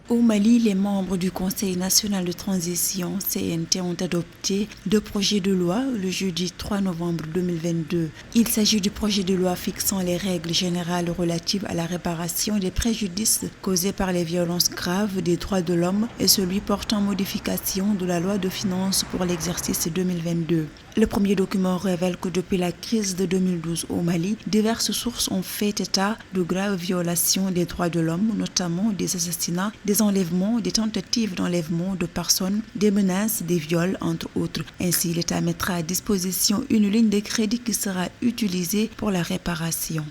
Au Mali, les membres du Conseil national de transition CNT ont adopté 2 projets de loi le jeudi 3 novembre 2022. Il s'agit du projet de loi fixant les règles générales relatives à la réparation des préjudices causés par les violences graves des droits de l'homme et celui portant modification de la loi de finances pour l'exercice 2022. Le premier document révèle que depuis la crise de 2012 au Mali, diverses sources ont fait état de graves violations des droits de l'homme, notamment des assassinats, des enlèvements, des tentatives d'enlèvement de personnes, des menaces, des viols, entre autres. Ainsi, l'État mettra à disposition une ligne de crédit qui sera utilisée pour la réparation.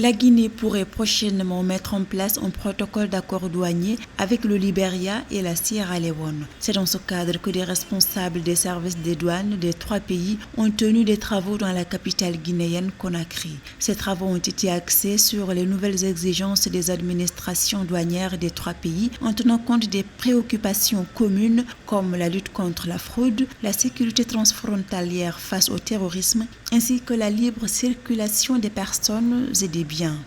La Guinée pourrait prochainement mettre en place un protocole d'accord douanier avec le Libéria et la Sierra Leone. C'est dans ce cadre que des responsables des services des douanes des 3 pays ont tenu des travaux dans la capitale guinéenne Conakry. Ces travaux ont été axés sur les nouvelles exigences des administrations douanières des 3 pays en tenant compte des préoccupations communes comme la lutte contre la fraude, la sécurité transfrontalière face au terrorisme ainsi que la libre circulation des personnes et des biens.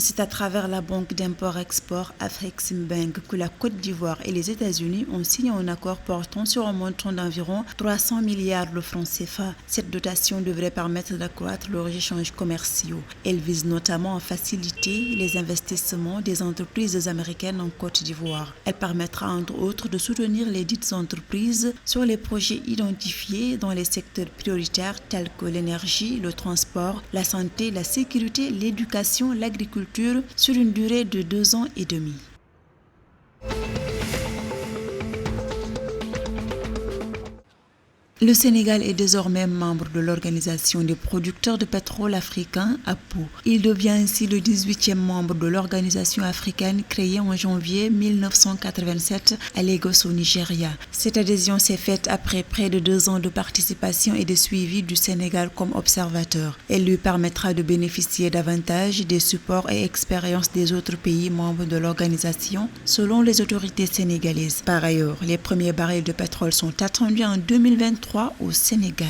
C'est à travers la banque d'import-export Afreximbank que la Côte d'Ivoire et les États-Unis ont signé un accord portant sur un montant d'environ 300 milliards de francs CFA. Cette dotation devrait permettre d'accroître leurs échanges commerciaux. Elle vise notamment à faciliter les investissements des entreprises américaines en Côte d'Ivoire. Elle permettra entre autres de soutenir les dites entreprises sur les projets identifiés dans les secteurs prioritaires tels que l'énergie, le transport, la santé, la sécurité, l'éducation, l'agriculture sur une durée de 2 ans et demi. Le Sénégal est désormais membre de l'Organisation des producteurs de pétrole africains, APPO. Il devient ainsi le 18e membre de l'organisation africaine créée en janvier 1987 à Lagos au Nigeria. Cette adhésion s'est faite après près de 2 ans de participation et de suivi du Sénégal comme observateur. Elle lui permettra de bénéficier davantage des supports et expériences des autres pays membres de l'organisation, selon les autorités sénégalaises. Par ailleurs, les premiers barils de pétrole sont attendus en 2023 au Sénégal.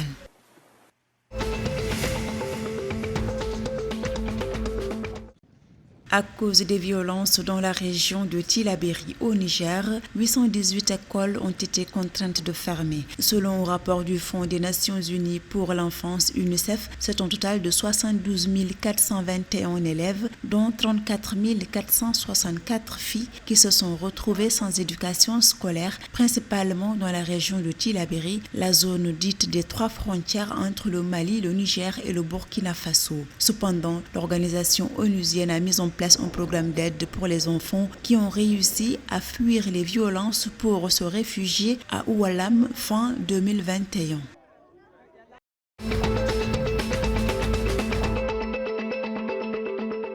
À cause des violences dans la région de Tillabéri au Niger, 818 écoles ont été contraintes de fermer. Selon un rapport du Fonds des Nations Unies pour l'enfance UNICEF, c'est un total de 72 421 élèves, dont 34 464 filles qui se sont retrouvées sans éducation scolaire, principalement dans la région de Tillabéri, la zone dite des 3 frontières entre le Mali, le Niger et le Burkina Faso. Cependant, l'organisation onusienne a mis en place un programme d'aide pour les enfants qui ont réussi à fuir les violences pour se réfugier à Oualam fin 2021.